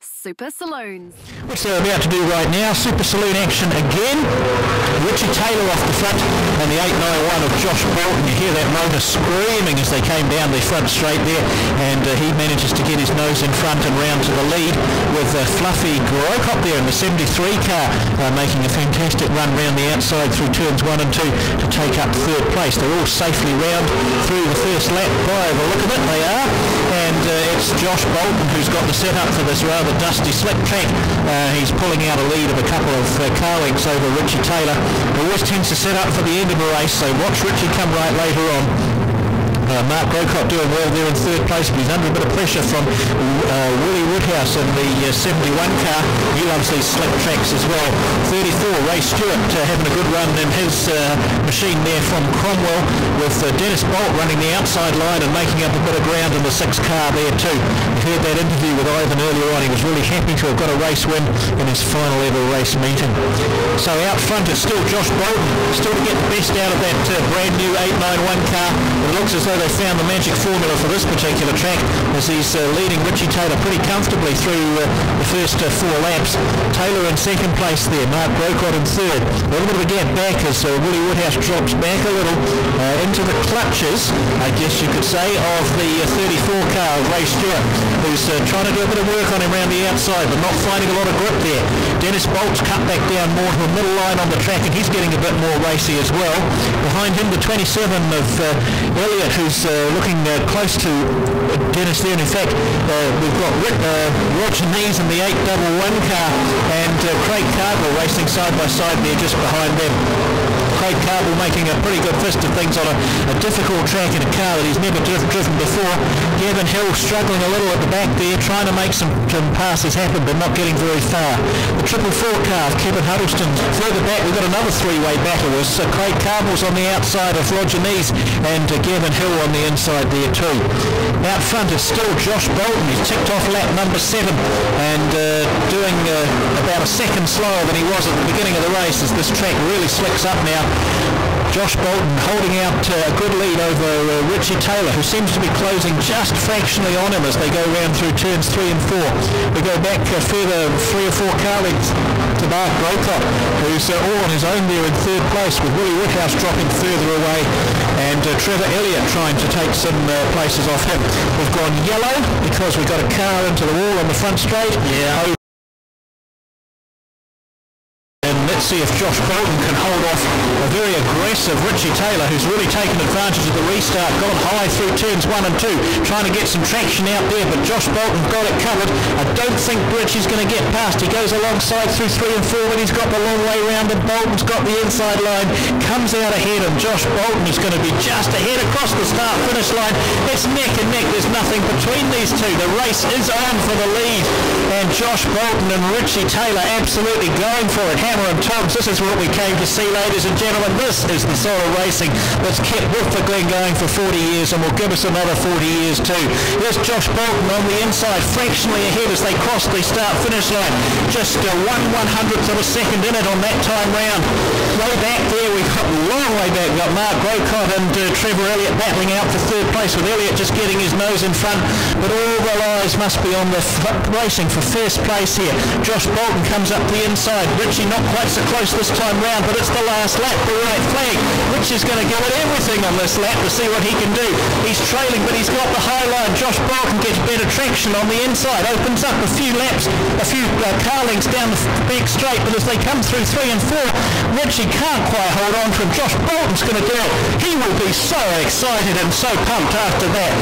SuperSaloons. Which they're about to do right now. Super Saloon action again. Richie Taylor off the front and the 891 of Josh Bolton. You hear that motor screaming as they came down the front straight there, and he manages to get his nose in front and round to the lead with Fluffy Grocott there in the 73 car making a fantastic run round the outside through turns 1 and 2 to take up third place. They're all safely round through the first lap by the look of it, they are, and it's Josh Bolton who's got the setup for this rather dusty slip track. He's pulling out a lead of a couple of car lengths over Richie Taylor. He always tends to set up for the end of a race, so watch Richie come right later on. Mark Grocott doing well there in third place, but he's under a bit of pressure from Willie Woodhouse in the 71 car. He loves these slip tracks as well. 34, Ray Stewart having a good run in his machine there from Cardwell, with Dennis Bolt running the outside line and making up a bit of ground in the 6 car there too. You heard that interview with Ivan earlier on. He was really happy to have got a race win in his final ever race meeting. So out front it's still Josh Bolton, still to get the best out of that brand new 891 car. It looks as though they found the magic formula for this particular track, as he's leading Richie Taylor pretty comfortably through the first 4 laps. Taylor in second place there, Mark Grocott in third. A little bit of a gap back as Willie Woodhouse drops back a little into the clutches, I guess you could say, of the 34 car of Ray Stewart, who's trying to do a bit of work on him around the outside but not finding a lot of grip there. Dennis Bolt's cut back down more to a middle line on the track, and he's getting a bit more racy as well. Behind him the 27 of Elliott, who's looking close to Dennis there. And in fact, we've got Roger Nees in the 811 car and Craig Cardwell racing side by side there just behind them. Craig Cardwell making a pretty good fist of things on a difficult track in a car that he's never driven before. Gavin Hill struggling a little at the back there, trying to make some passes happen but not getting very far. The 444 car of Kevin Huddleston further back. We've got another 3-way battle as Craig Cardwell's on the outside of Roger Nees and Gavin Hill on the inside there too. Out front it's still Josh Bolton. He's ticked off lap number 7 and doing about a second slower than he was at the beginning of the race, as this track really slicks up now. Josh Bolton holding out a good lead over Richie Taylor, who seems to be closing just fractionally on him as they go round through turns 3 and 4. We go back further 3 or 4 car lengths to Mark Grocott, who's all on his own there in third place, with Willie Woodhouse dropping further away and Trevor Elliott trying to take some places off him. We've gone yellow because we've got a car into the wall on the front straight. Yeah. Let's see if Josh Bolton can hold off a very aggressive Richie Taylor, who's really taken advantage of the restart, gone high through turns 1 and 2, trying to get some traction out there, but Josh Bolton got it covered. I don't think Richie's going to get past. He goes alongside through 3 and 4, but he's got the long way round, and Bolton's got the inside line, comes out ahead, and Josh Bolton is going to be just ahead across the start-finish line. It's neck and neck. There's nothing between these two. The race is on for the lead, and Josh Bolton and Richie Taylor absolutely going for it, hammer and tongs. This is what we came to see, ladies and gentlemen. This is the sort of racing that's kept Woodford Glen going for 40 years and will give us another 40 years too. Here's Josh Bolton on the inside, fractionally ahead as they cross the start-finish line. Just 1/100th of a second in it on that time round. Way back there, we've got a long way back. We've got Mark Grocott and Trevor Elliott battling out for third place, with Elliott just getting his nose in front. But all the eyes must be on the racing for first place here. Josh Bolton comes up the inside. Richie not quite so close this time round, but it's the last lap. The right flag. Richie's going to give it everything on this lap to see what he can do. He's trailing, but he's got the high line. Josh Bolton gets better traction on the inside, opens up a few laps, a few car lengths down the big straight, but as they come through 3 and 4, Richie can't quite hold on to him. Josh Bolton's going to do it. He will be so excited and so pumped after that.